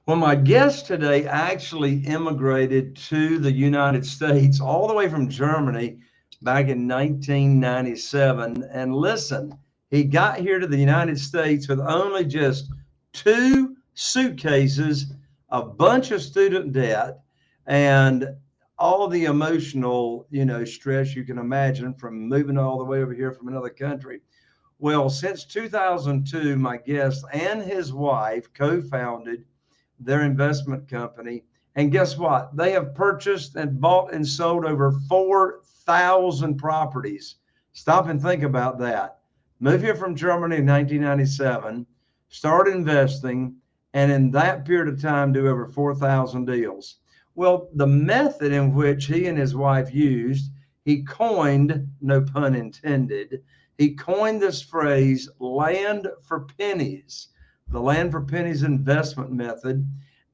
Well, my guest today actually immigrated to the United States all the way from Germany back in 1997. And listen, he got here to the United States with only just two suitcases, a bunch of student debt, and all the emotional, stress you can imagine from moving all the way over here from another country. Well, since 2002, my guest and his wife co-founded their investment company. And guess what? They have purchased and bought and sold over 4,000 properties. Stop and think about that. Moved here from Germany in 1997, started investing, and in that period of time, do over 4,000 deals. Well, the method in which he and his wife used, he coined, no pun intended, he coined this phrase, Land for Pennies, the Land for Pennies investment method.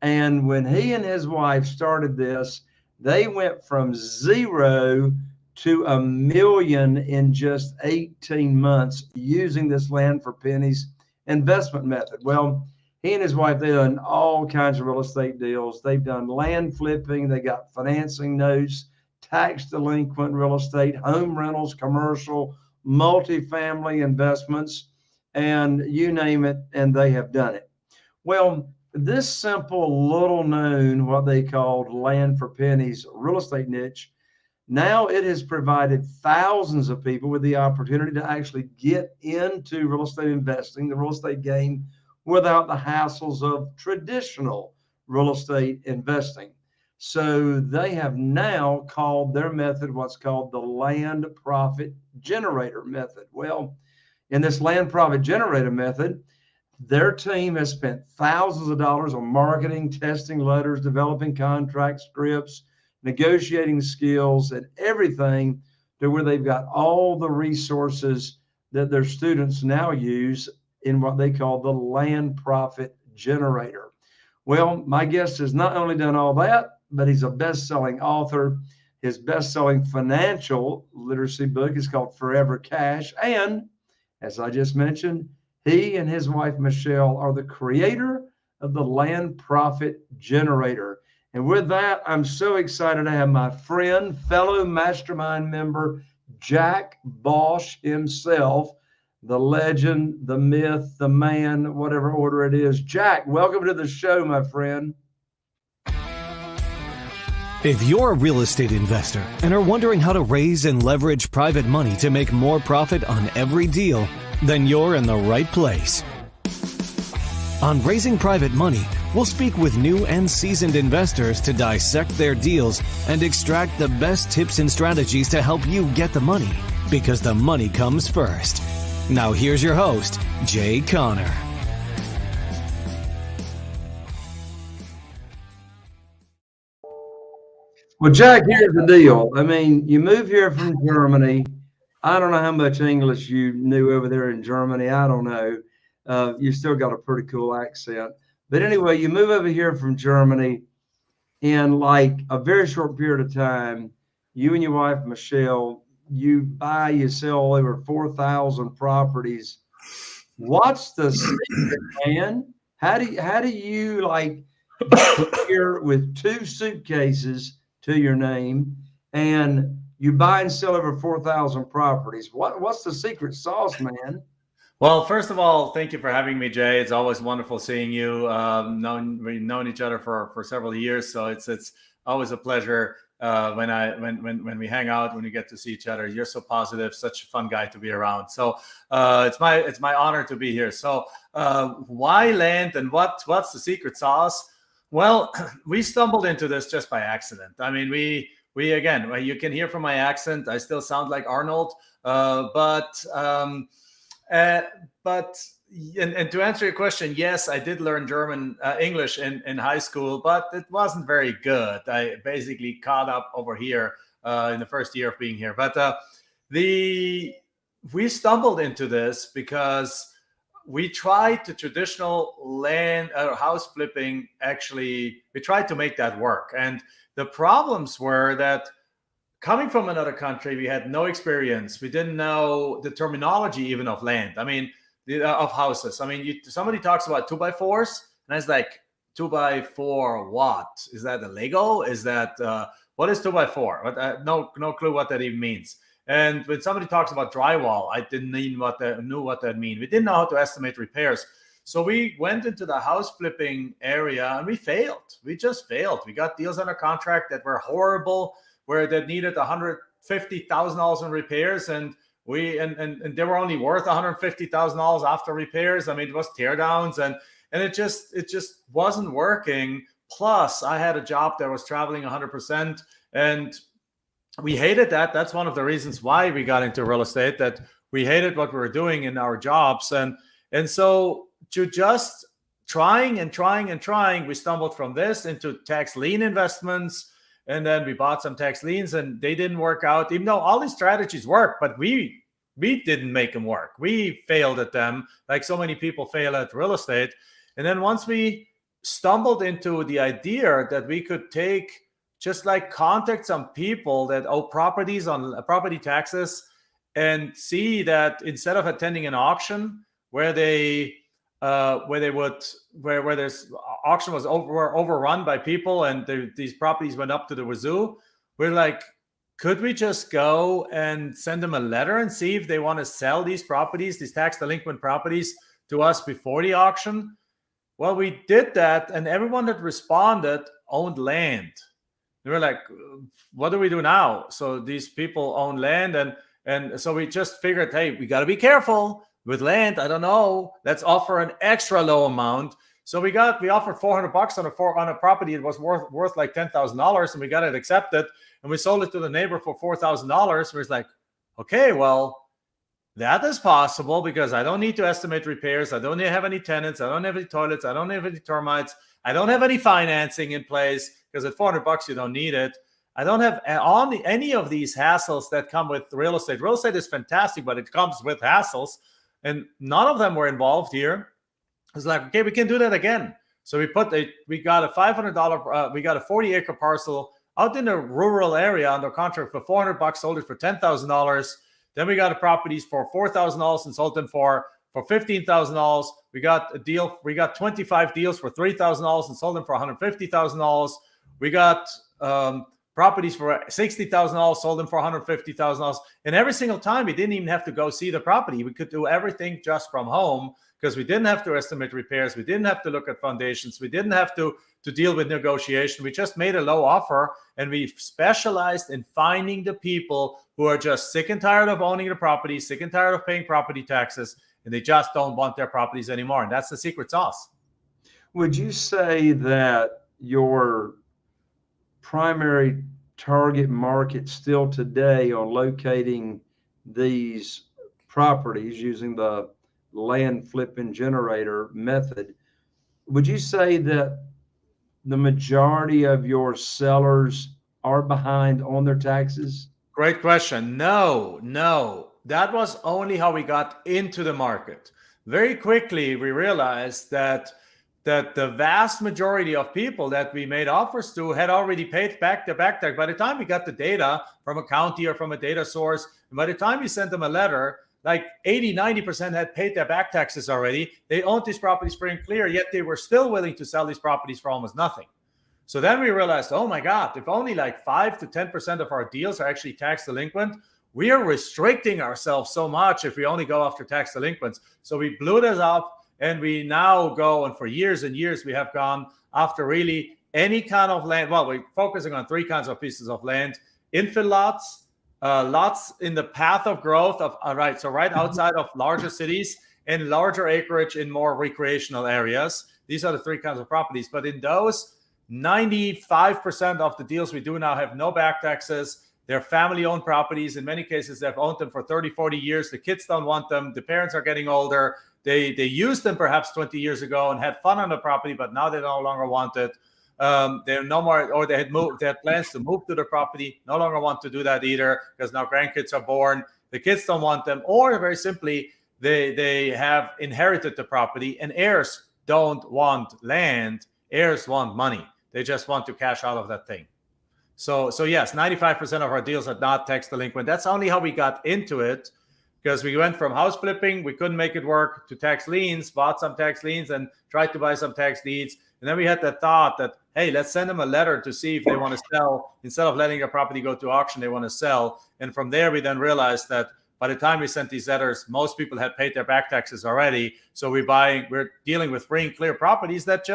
And when he and his wife started this, they went from 0 to $1 million in just 18 months using this Land for Pennies investment method. Well, he and his wife, they've done all kinds of real estate deals. They've done land flipping. They got financing notes, tax delinquent real estate, home rentals, commercial, multifamily investments, and you name it, and they have done it. Well, this simple, little known, what they called Land for Pennies real estate niche, now it has provided thousands of people with the opportunity to actually get into real estate investing, the real estate game, without the hassles of traditional real estate investing. So they have now called their method what's called the land profit generator method. Well, in this land profit generator method, their team has spent thousands of dollars on marketing, testing letters, developing contract scripts, negotiating skills, and everything to where they've got all the resources that their students now use in what they call the land profit generator. Well, my guest has not only done all that, but he's a best-selling author. His best-selling financial literacy book is called Forever Cash. And as I just mentioned, he and his wife, Michelle, are the creator of the Land Profit Generator. And with that, I'm so excited to have my friend, fellow mastermind member, Jack Bosch himself, the legend, the myth, the man, whatever order it is. Jack, welcome to the show, my friend. If you're a real estate investor and are wondering how to raise and leverage private money to make more profit on every deal, then you're in the right place. On Raising Private Money, we'll speak with new and seasoned investors to dissect their deals and extract the best tips and strategies to help you get the money, because the money comes first. Now here's your host, Jay Connor. Well, Jack, here's the deal. I mean, you move here from Germany. I don't know how much English you knew over there in Germany. I don't know. You still got a pretty cool accent. But anyway, you move over here from Germany in like a very short period of time. You and your wife, Michelle, you sell over 4,000 properties. What's the secret, man? How do you like get here with two suitcases to your name and you buy and sell over 4,000 properties? What's the secret sauce, man? Well, first of all, thank you for having me, Jay. It's always wonderful seeing you. We've known each other for several years, so it's always a pleasure when we hang out, when we get to see each other. You're so positive, such a fun guy to be around. So it's my honor to be here. So why land and what's the secret sauce? Well, we stumbled into this just by accident. I mean, we again, you can hear from my accent, I still sound like Arnold, but to answer your question, yes, I did learn English in high school, but it wasn't very good. I basically caught up over here in the first year of being here. But we stumbled into this because we tried the traditional land house flipping. Actually, we tried to make that work. And the problems were that coming from another country, we had no experience. We didn't know the terminology even of land. I mean, of houses. I mean, somebody talks about 2x4s, and I was like, 2x4 what? Is that a Lego? Is that what is 2x4? But no clue what that even means. And when somebody talks about drywall, I didn't knew what that mean. We didn't know how to estimate repairs. So we went into the house flipping area and we failed. We just failed. We got deals under contract that were horrible, where they needed $150,000 in repairs, and they were only worth $150,000 after repairs. I mean, it was teardowns, and it just wasn't working. Plus, I had a job that was traveling 100%, and we hated that. That's one of the reasons why we got into real estate, that we hated what we were doing in our jobs. And so to just trying, we stumbled from this into tax lien investments. And then we bought some tax liens and they didn't work out, even though all these strategies work, but we didn't make them work. We failed at them, like so many people fail at real estate. And then once we stumbled into the idea that we could just contact some people that owe properties on property taxes and see that instead of attending an auction where there's auction was overrun by people and these properties went up to the wazoo, we're like, could we just go and send them a letter and see if they want to sell these properties, these tax delinquent properties, to us before the auction? Well, we did that, and everyone that responded owned land. They were like, what do we do now? So these people own land, and so we just figured, hey, we got to be careful with land. I don't know. Let's offer an extra low amount. So we offered $400 on a property that was worth like $10,000, and we got it accepted, and we sold it to the neighbor for $4,000. We're like, okay, well, that is possible because I don't need to estimate repairs. I don't have any tenants. I don't have any toilets. I don't have any termites. I don't have any financing in place because at $400 you don't need it. I don't have any of these hassles that come with real estate. Real estate is fantastic, but it comes with hassles, and none of them were involved here. It's like, okay, we can do that again. So we got a $500, we got a 40-acre parcel out in a rural area under contract for $400, sold it for $10,000. Then we got the properties for $4,000 and sold them for $15,000. We got a deal. We got 25 deals for $3,000 and sold them for $150,000. We got properties for $60,000, sold them for $150,000. And every single time, we didn't even have to go see the property. We could do everything just from home because we didn't have to estimate repairs. We didn't have to look at foundations. We didn't have to deal with negotiation. We just made a low offer, and we specialized in finding the people who are just sick and tired of owning the property, sick and tired of paying property taxes, and they just don't want their properties anymore. And that's the secret sauce. Would you say that your primary target market still today on locating these properties using the land flipping generator method, would you say that the majority of your sellers are behind on their taxes? Great question. No. That was only how we got into the market. Very quickly, we realized that the vast majority of people that we made offers to had already paid back their back tax. By the time we got the data from a county or from a data source, and by the time we sent them a letter, like 80-90% had paid their back taxes already. They owned these properties free and clear, yet they were still willing to sell these properties for almost nothing. So then we realized, oh my God, if only like 5 to 10% of our deals are actually tax delinquent, we are restricting ourselves so much if we only go after tax delinquents. So we blew this up, and we now go, and for years and years, we have gone after really any kind of land. Well, we're focusing on 3 kinds of pieces of land: infill lots, lots in the path of growth of right outside of larger cities, and larger acreage in more recreational areas. These are the 3 kinds of properties. But in those, 95% of the deals we do now have no back taxes. They're family-owned properties. In many cases, they've owned them for 30, 40 years. The kids don't want them. The parents are getting older. They used them perhaps 20 years ago and had fun on the property, but now they no longer want it. They're no more, or they had plans to move to the property, no longer want to do that either because now grandkids are born. The kids don't want them, or very simply, they have inherited the property, and heirs don't want land. Heirs want money. They just want to cash out of that thing. So yes, 95% of our deals are not tax delinquent. That's only how we got into it, because we went from house flipping, we couldn't make it work, to tax liens, bought some tax liens and tried to buy some tax deeds. And then we had the thought that, hey, let's send them a letter to see if they want to sell. Instead of letting their property go to auction, they want to sell. And from there, we then realized that by the time we sent these letters, most people had paid their back taxes already. So we're dealing with free and clear properties that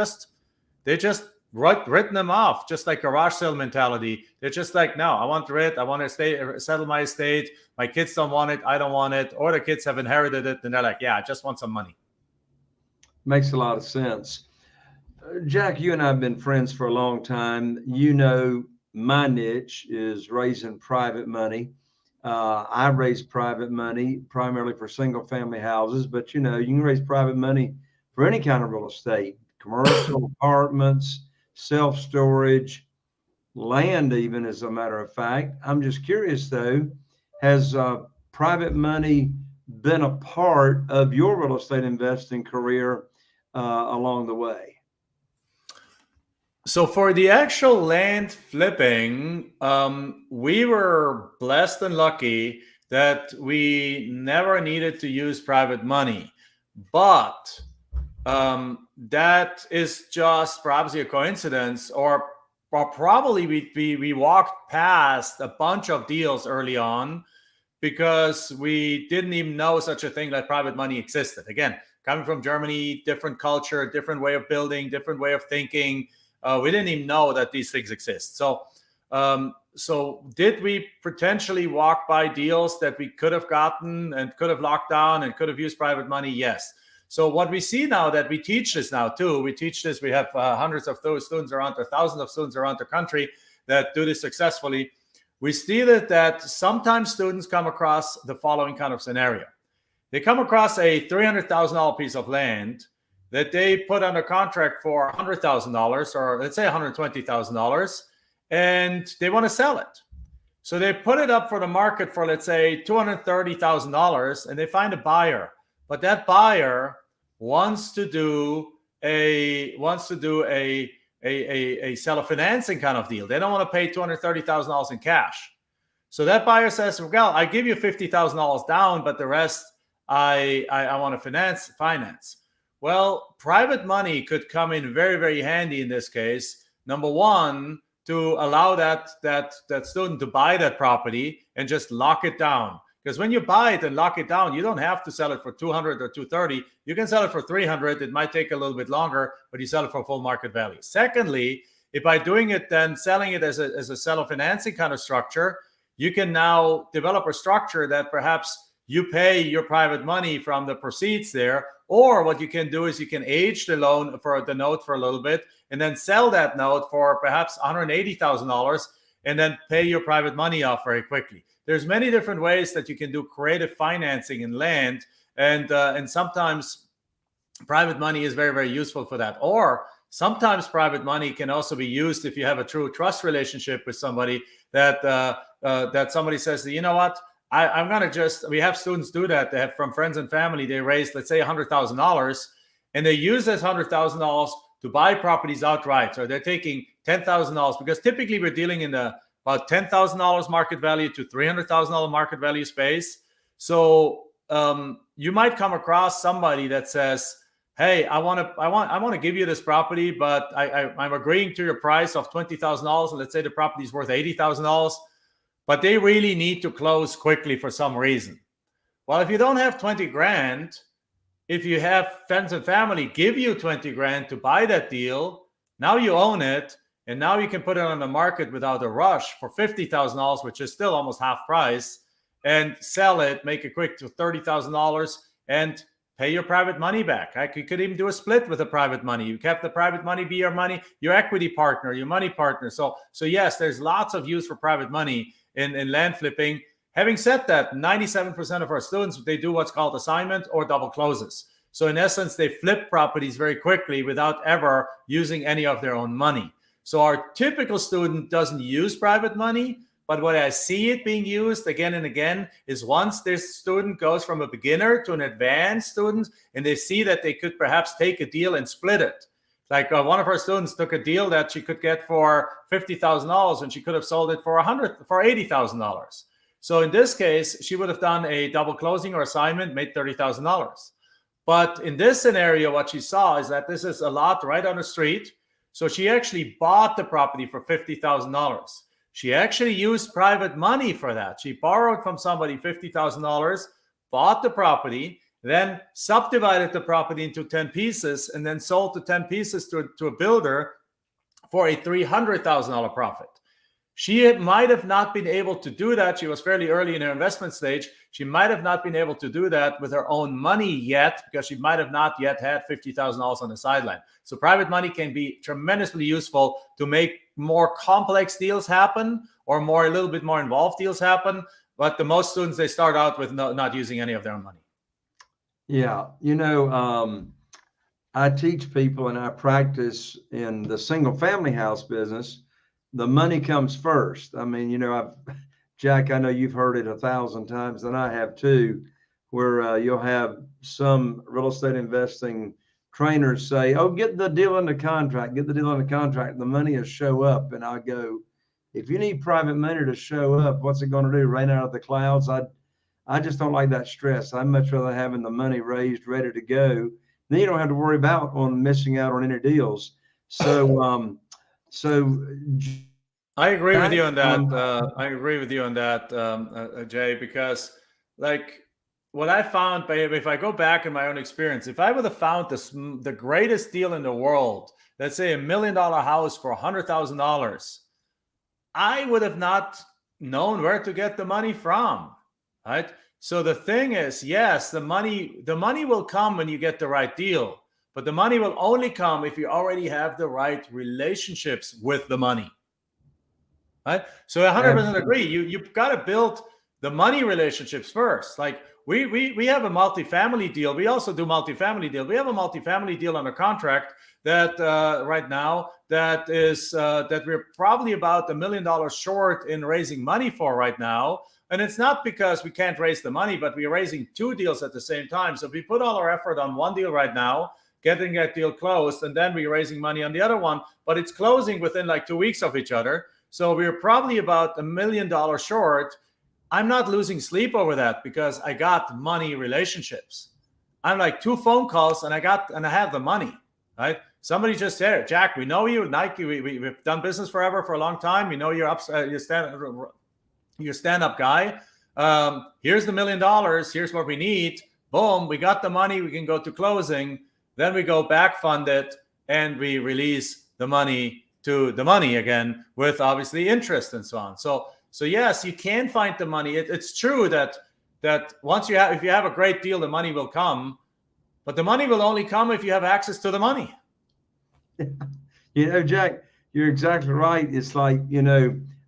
they just written them off, just like garage sale mentality. They're just like, no, I want it. I want to settle my estate. My kids don't want it. I don't want it. Or the kids have inherited it. And they're like, yeah, I just want some money. Makes a lot of sense. Jack, you and I have been friends for a long time. You know, my niche is raising private money. I raise private money primarily for single family houses, but you know, you can raise private money for any kind of real estate, commercial, apartments, self-storage, land, even, as a matter of fact. I'm just curious though, has private money been a part of your real estate investing career along the way? So for the actual land flipping, we were blessed and lucky that we never needed to use private money. But that is just probably a coincidence, or probably we walked past a bunch of deals early on because we didn't even know such a thing like private money existed. Again, coming from Germany, different culture, different way of building, different way of thinking. We didn't even know that these things exist. So did we potentially walk by deals that we could have gotten and could have locked down and could have used private money? Yes. So what we see now that we teach this now too, we teach this, we have hundreds of those students around, or thousands of students around the country that do this successfully. We see that sometimes students come across the following kind of scenario. They come across a $300,000 piece of land that they put under contract for $100,000, or let's say $120,000, and they want to sell it. So they put it up for the market for, let's say, $230,000, and they find a buyer. But that buyer wants to do a seller financing kind of deal. They don't want to pay $230,000 in cash. So that buyer says, well, I give you $50,000 down, but the rest I want to finance. Well, private money could come in very, very handy in this case. Number one, to allow that student to buy that property and just lock it down. Because when you buy it and lock it down, you don't have to sell it for $200 or $230. You can sell it for $300. It might take a little bit longer, but you sell it for full market value. Secondly, if by doing it, then selling it as a seller financing kind of structure, you can now develop a structure that perhaps you pay your private money from the proceeds there. Or what you can do is you can age the loan for the note for a little bit and then sell that note for perhaps $180,000 and then pay your private money off very quickly. There's many different ways that you can do creative financing in land, and sometimes private money is very, very useful for that. Or sometimes private money can also be used if you have a true trust relationship with somebody that somebody says, you know what, I'm going to just, we have students do that. They have from friends and family, they raised, let's say $100,000, and they use this $100,000 to buy properties outright. So they're taking $10,000 because typically we're dealing in the about $10,000 market value to $300,000 market value space. So you might come across somebody that says, hey, I want to give you this property, but I'm agreeing to your price of $20,000. And let's say the property is worth $80,000. But they really need to close quickly for some reason. Well, if you don't have 20 grand, if you have friends and family give you 20 grand to buy that deal, now you own it, and now you can put it on the market without a rush for $50,000, which is still almost half price, and sell it, make it quick to $30,000, and pay your private money back. You could even do a split with the private money. You kept the private money be your money, your equity partner, your money partner. So yes, there's lots of use for private money in land flipping. Having said that, 97% of our students, they do what's called assignment or double closes. So in essence, they flip properties very quickly without ever using any of their own money. So our typical student doesn't use private money, but what I see it being used again and again is once this student goes from a beginner to an advanced student, and they see that they could perhaps take a deal and split it. Like one of our students took a deal that she could get for $50,000 and she could have sold it for $80,000. So in this case, she would have done a double closing or assignment, made $30,000. But in this scenario, what she saw is that this is a lot right on the street. So she actually bought the property for $50,000. She actually used private money for that. She borrowed from somebody $50,000, bought the property, then subdivided the property into 10 pieces, and then sold the 10 pieces to a builder for a $300,000 profit. She might have not been able to do that. She was fairly early in her investment stage. She might have not been able to do that with her own money yet, because she might have not yet had $50,000 on the sideline. So private money can be tremendously useful to make more complex deals happen, or a little bit more involved deals happen. But the most students, they start out with not using any of their own money. Yeah. I teach people and I practice in the single family house business. The money comes first. I mean, Jack, I know you've heard it 1,000 times, and I have too, where you'll have some real estate investing trainers say, "Oh, get the deal under contract, get the deal under contract. The money will show up." And I go, if you need private money to show up, what's it going to do? Rain out of the clouds? I just don't like that stress. I'd much rather having the money raised, ready to go. Then you don't have to worry about missing out on any deals. So, I agree with you on that. Jay, because like what I found, if I go back in my own experience, if I would have found the greatest deal in the world, let's say $1 million house for $100,000, I would have not known where to get the money from, right? So the thing is, yes, the money will come when you get the right deal, but the money will only come if you already have the right relationships with the money, right? So I 100% agree. You've got to build the money relationships first. Like we have a multifamily deal. We also do multifamily deal. We have a multifamily deal under contract that right now that we're probably about $1 million short in raising money for right now. And it's not because we can't raise the money, but we're raising two deals at the same time. So we put all our effort on one deal right now, getting that deal closed, and then we're raising money on the other one, but it's closing within like 2 weeks of each other. So we're probably about $1 million short. I'm not losing sleep over that because I got money relationships. I'm like 2 phone calls and I have the money, right? Somebody just said, "Jack, we know you, Nike. We've done business forever for a long time. We know you're stand-up guy. Here's the $1 million. Here's what we need. Boom, we got the money. We can go to closing. Then we go back fund it and we release the money to the money again with obviously interest and so on. So yes, you can find the money. It's true that once if you have a great deal, the money will come, but the money will only come if you have access to the money. Jack, you're exactly right. It's like,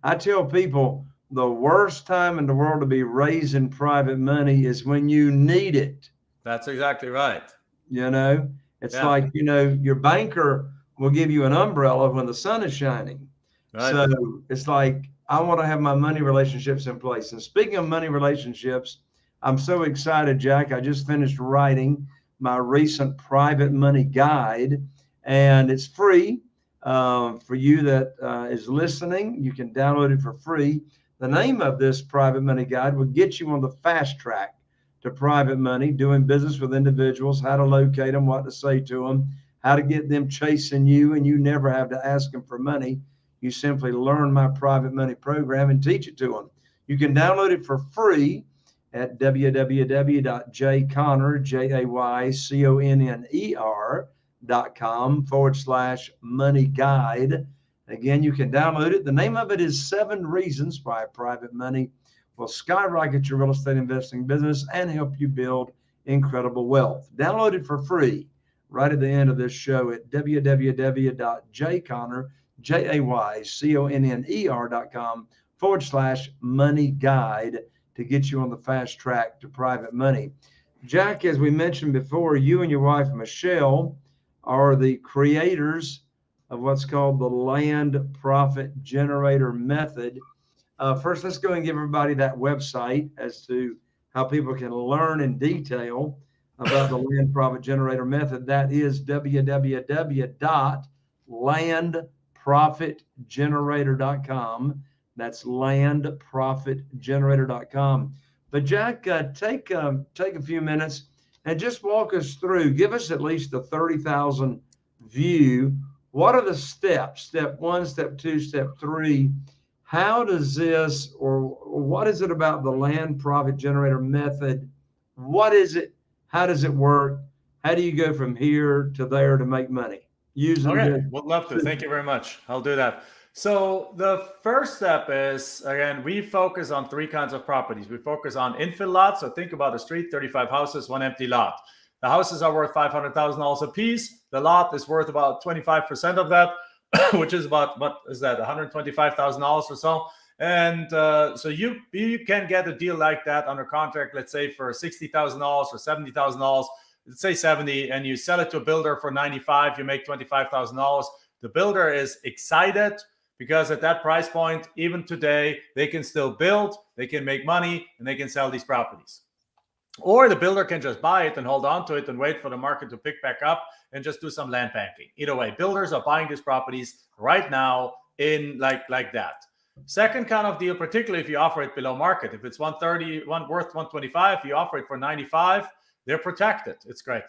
I tell people the worst time in the world to be raising private money is when you need it. That's exactly right. It's like, your banker will give you an umbrella when the sun is shining. Right. So it's like, I want to have my money relationships in place. And speaking of money relationships, I'm so excited, Jack. I just finished writing my recent private money guide, and it's free for you that is listening. You can download it for free. The name of this private money guide will get you on the fast track to private money, doing business with individuals, how to locate them, what to say to them, how to get them chasing you, and you never have to ask them for money. You simply learn my private money program and teach it to them. You can download it for free at www.jayconner.com/money guide. Again, you can download it. The name of it is 7 Reasons Why Private Money Will Skyrocket Your Real Estate Investing Business and Help You Build Incredible Wealth. Download it for free right at the end of this show at www.jayconner.com/money guide to get you on the fast track to private money. Jack, as we mentioned before, you and your wife, Michelle, are the creators of what's called the Land Profit Generator Method. First, let's go and give everybody that website as to how people can learn in detail about the Land Profit Generator Method. That is www.landprofitgenerator.com. That's landprofitgenerator.com. But Jack, take a few minutes and just walk us through. Give us at least a 30,000 view. What are the steps? Step one, step two, step three. How does this, or what is it about the land profit generator method? What is it? How does it work? How do you go from here to there to make money? Okay, would love to. Thank you very much. I'll do that. So the first step is, again, we focus on three kinds of properties. We focus on infill lots. So think about a street, 35 houses, one empty lot. The houses are worth $500,000 a piece. The lot is worth about 25% of that, which is about, what is that, $125,000 or so. And so you can get a deal like that under contract, let's say for $60,000 or $70,000. Let's say 70, and you sell it to a builder for 95, you make $25,000. The builder is excited because at that price point, even today, they can still build, they can make money, and they can sell these properties. Or the builder can just buy it and hold on to it and wait for the market to pick back up and just do some land banking. Either way, builders are buying these properties right now in like that. Second kind of deal, particularly if you offer it below market, if it's 130, worth 125, you offer it for 95, they're protected. It's great.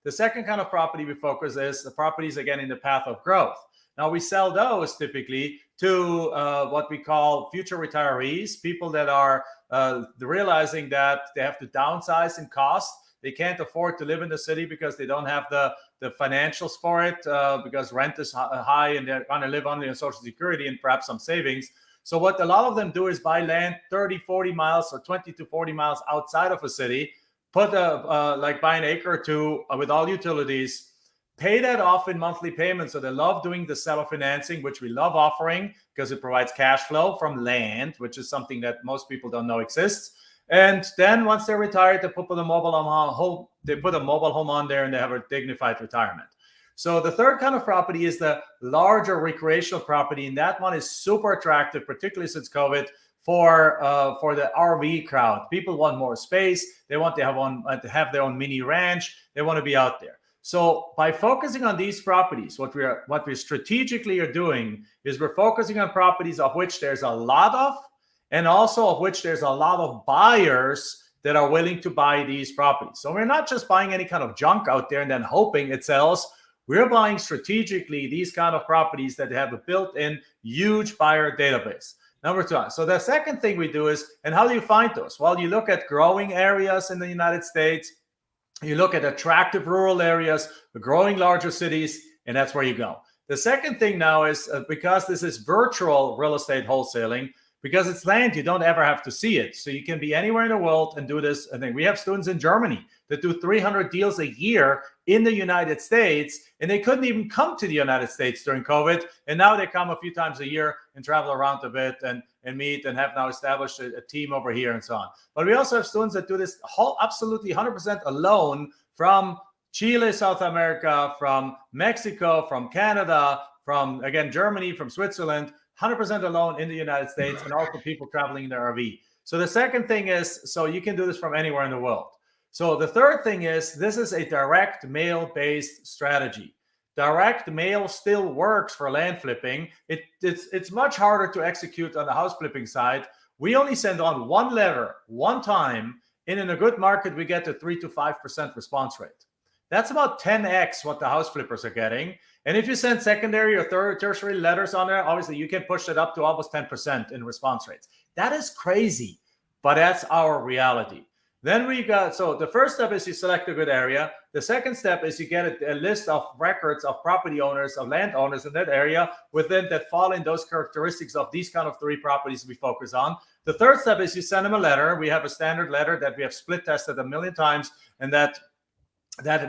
The second kind of property we focus is the properties, again, in the path of growth. Now, we sell those typically to what we call future retirees, people that are realizing that they have to downsize in cost. They can't afford to live in the city because they don't have the financials for it, because rent is high and they're going to live on Social Security and perhaps some savings. So what a lot of them do is buy land 30, 40 miles or 20 to 40 miles outside of a city, put like buy an acre or two with all utilities, pay that off in monthly payments. So they love doing the seller financing, which we love offering because it provides cash flow from land, which is something that most people don't know exists. And then once they're retired, they put a mobile home. They put a mobile home on there, and they have a dignified retirement. So the third kind of property is the larger recreational property, and that one is super attractive, particularly since COVID. For the RV crowd, people want more space. They want to have their own mini ranch. They want to be out there. So by focusing on these properties, what we strategically are doing is we're focusing on properties of which there's a lot of, and also of which there's a lot of buyers that are willing to buy these properties. So we're not just buying any kind of junk out there and then hoping it sells. We're buying strategically these kind of properties that have a built-in huge buyer database. Number two. So the second thing we do is, and how do you find those? Well, you look at growing areas in the United States. You look at attractive rural areas, the growing larger cities, and that's where you go. The second thing now is because this is virtual real estate wholesaling, because it's land, you don't ever have to see it. So you can be anywhere in the world and do this. I think we have students in Germany that do 300 deals a year in the United States, and they couldn't even come to the United States during COVID. And now they come a few times a year and travel around a bit and meet, and have now established a team over here and so on. But we also have students that do this absolutely 100% alone from Chile, South America, from Mexico, from Canada, from, again, Germany, from Switzerland, 100% alone in the United States, and also people traveling in their RV. So the second thing is, so you can do this from anywhere in the world. So the third thing is, this is a direct mail-based strategy. Direct mail still works for land flipping. It's much harder to execute on the house flipping side. We only send on one letter one time, and in a good market, we get a 3 to 5% response rate. That's about 10x what the house flippers are getting. And if you send secondary or tertiary letters on there, obviously you can push it up to almost 10% in response rates. That is crazy, but that's our reality. Then we got, so the first step is you select a good area. The second step is you get a list of records of property owners, of landowners in that area within that fall in those characteristics of these kind of three properties we focus on. The third step is you send them a letter. We have a standard letter that we have split tested a million times, and that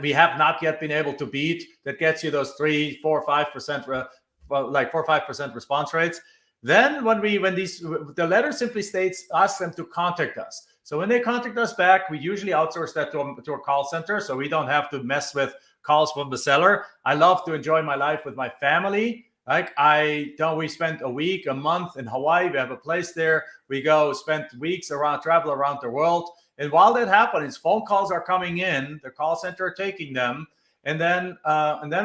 we have not yet been able to beat, that gets you those 3, 4, 5%, like 4 or 5% response rates. Then the letter simply states, ask them to contact us. So when they contact us back, we usually outsource that to a call center, so we don't have to mess with calls from the seller. I love to enjoy my life with my family. Like we spent a week, a month in Hawaii. We have a place there. We go spend weeks travel around the world. And while that happens, phone calls are coming in, the call center are taking them. And then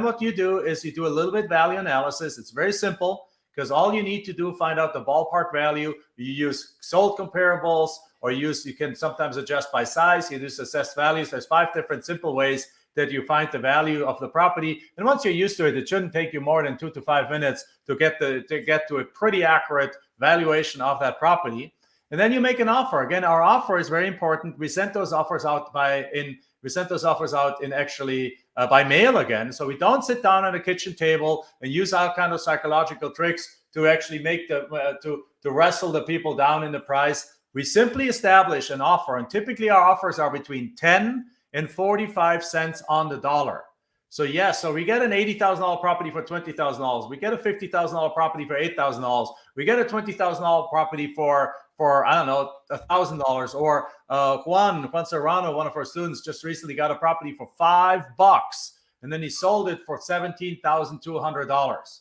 what you do is you do a little bit value analysis. It's very simple, because all you need to do, find out the ballpark value. You use sold comparables, or you can sometimes adjust by size. You use assessed values. There's 5 different simple ways that you find the value of the property. And once you're used to it, it shouldn't take you more than 2 to 5 minutes to get to a pretty accurate valuation of that property. And then you make an offer. Again, our offer is very important. We sent those offers out by mail again. So we don't sit down at a kitchen table and use all kind of psychological tricks to actually make to wrestle the people down in the price. We simply establish an offer, and typically our offers are between 10 and 45 cents on the dollar. So so we get an $80,000 property for $20,000. We get a $50,000 property for $8,000. We get a $20,000 property for I don't know, $1,000. Or Juan Serrano, one of our students, just recently got a property for $5, and then he sold it for $17,200.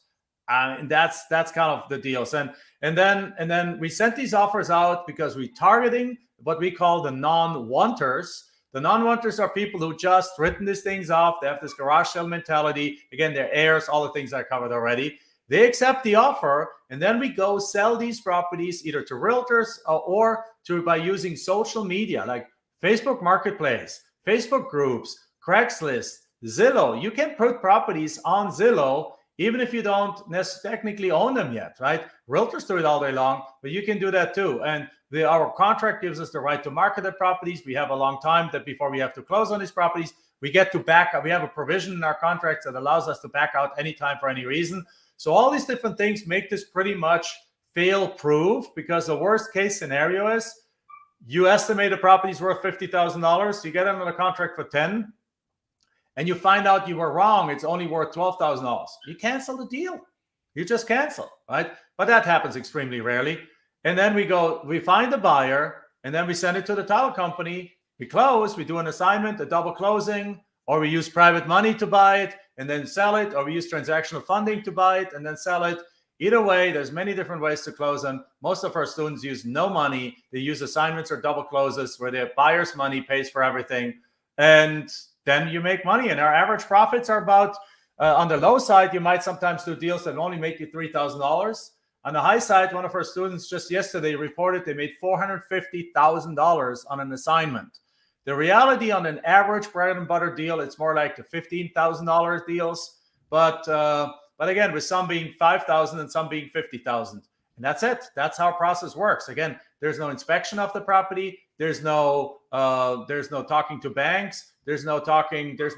And that's kind of the deals. And then we sent these offers out because we're targeting what we call the non-wanters. The non-wanters are people who just written these things off. They have this garage sale mentality. Again, they're heirs, all the things I covered already. They accept the offer, and then we go sell these properties either to realtors or by using social media like Facebook Marketplace, Facebook groups, Craigslist, Zillow. You can put properties on Zillow even if you don't technically own them yet, right? Realtors do it all day long, but you can do that too. And our contract gives us the right to market the properties. We have a long time that before we have to close on these properties. We get to back up. We have a provision in our contracts that allows us to back out anytime for any reason. So all these different things make this pretty much fail-proof, because the worst case scenario is you estimate a property's worth $50,000. You get it under the contract for 10, and you find out you were wrong. It's only worth $12,000. You cancel the deal. You just cancel, right? But that happens extremely rarely. And then we find the buyer, and then we send it to the title company. We close, we do an assignment, a double closing, or we use private money to buy it and then sell it, or we use transactional funding to buy it and then sell it. Either way, there's many different ways to close them. Most of our students use no money. They use assignments or double closes where their buyer's money pays for everything. And then you make money. And our average profits are about, on the low side, you might sometimes do deals that only make you $3,000. On the high side, one of our students just yesterday reported they made $450,000 on an assignment. The reality on an average bread and butter deal, it's more like the $15,000 deals. But again, with some being $5,000 and some being $50,000. And that's it. That's how our process works. Again, there's no inspection of the property. There's no talking to banks. There's no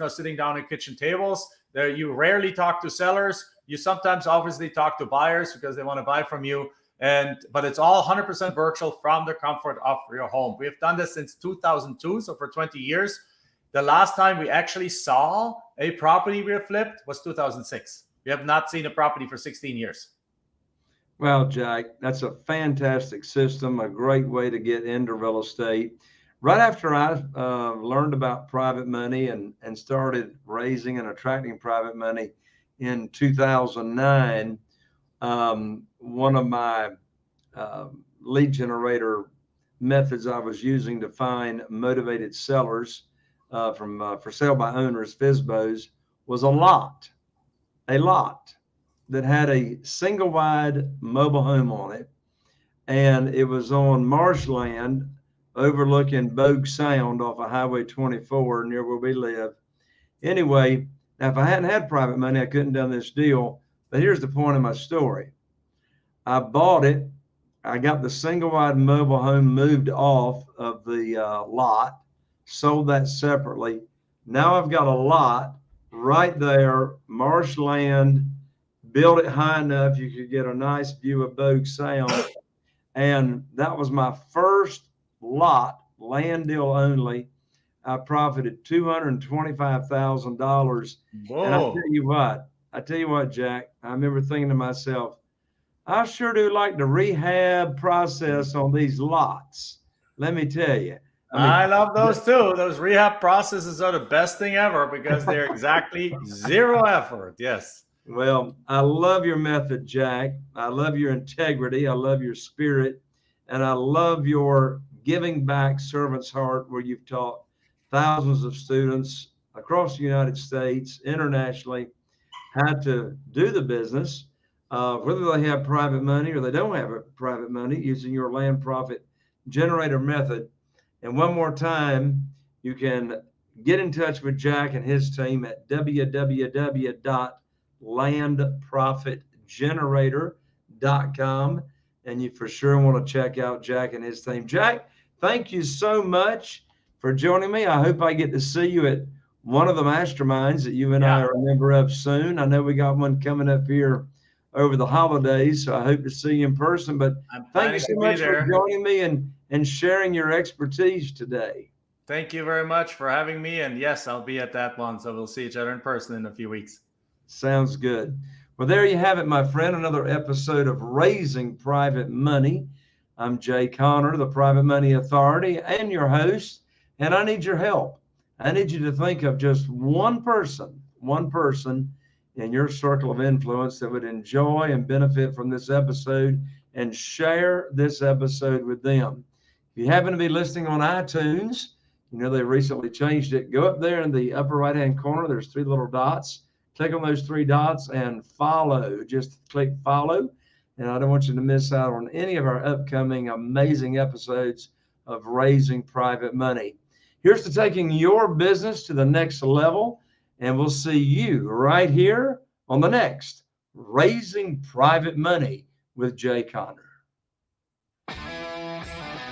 sitting down at kitchen tables. You rarely talk to sellers. You sometimes obviously talk to buyers because they want to buy from you. But it's all 100% virtual from the comfort of your home. We have done this since 2002, so for 20 years. The last time we actually saw a property we have flipped was 2006. We have not seen a property for 16 years. Well, Jack, that's a fantastic system, a great way to get into real estate. Right after I learned about private money and started raising and attracting private money in 2009, one of my lead generator methods I was using to find motivated sellers for sale by owners, FSBOs, was a lot that had a single wide mobile home on it. And it was on marshland overlooking Bogue Sound off of Highway 24 near where we live. Anyway, now if I hadn't had private money, I couldn't have done this deal. But here's the point of my story. I bought it. I got the single wide mobile home moved off of the lot, sold that separately. Now I've got a lot right there, marshland, built it high enough you could get a nice view of Bogue Sound. And that was my first lot, land deal only. I profited $225,000. And I tell you what, Jack, I remember thinking to myself, I sure do like the rehab process on these lots. Let me tell you. I love those too. Those rehab processes are the best thing ever because they're exactly zero effort. Yes. Well, I love your method, Jack. I love your integrity. I love your spirit. And I love your giving back servant's heart, where you've taught thousands of students across the United States, internationally, how to do the business whether they have private money or they don't have private money, using your land profit generator method. And one more time, you can get in touch with Jack and his team at www.landprofitgenerator.com. And you for sure want to check out Jack and his team. Jack, thank you so much for joining me. I hope I get to see you at one of the masterminds that you and I are a member of soon. I know we got one coming up here over the holidays, so I hope to see you in person. But thank you so much for joining me and sharing your expertise today. Thank you very much for having me. And yes, I'll be at that one. So we'll see each other in person in a few weeks. Sounds good. Well, there you have it, my friend. Another episode of Raising Private Money. I'm Jay Conner, the Private Money Authority, and your host. And I need your help. I need you to think of just one person in your circle of influence that would enjoy and benefit from this episode, and share this episode with them. If you happen to be listening on iTunes, you know they recently changed it. Go up there in the upper right-hand corner. There's 3 little dots. Click on those 3 dots and follow. Just click follow. And I don't want you to miss out on any of our upcoming amazing episodes of Raising Private Money. Here's to taking your business to the next level. And we'll see you right here on the next Raising Private Money with Jay Conner.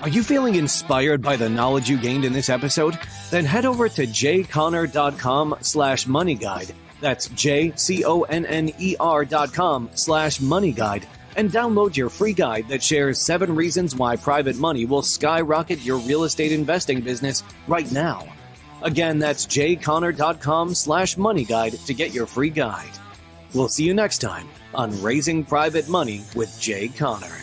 Are you feeling inspired by the knowledge you gained in this episode? Then head over to jconner.com/moneyguide. That's jconner.com/moneyguide and download your free guide that shares 7 reasons why private money will skyrocket your real estate investing business right now. Again, that's jconner.com/moneyguide to get your free guide. We'll see you next time on Raising Private Money with Jay Conner.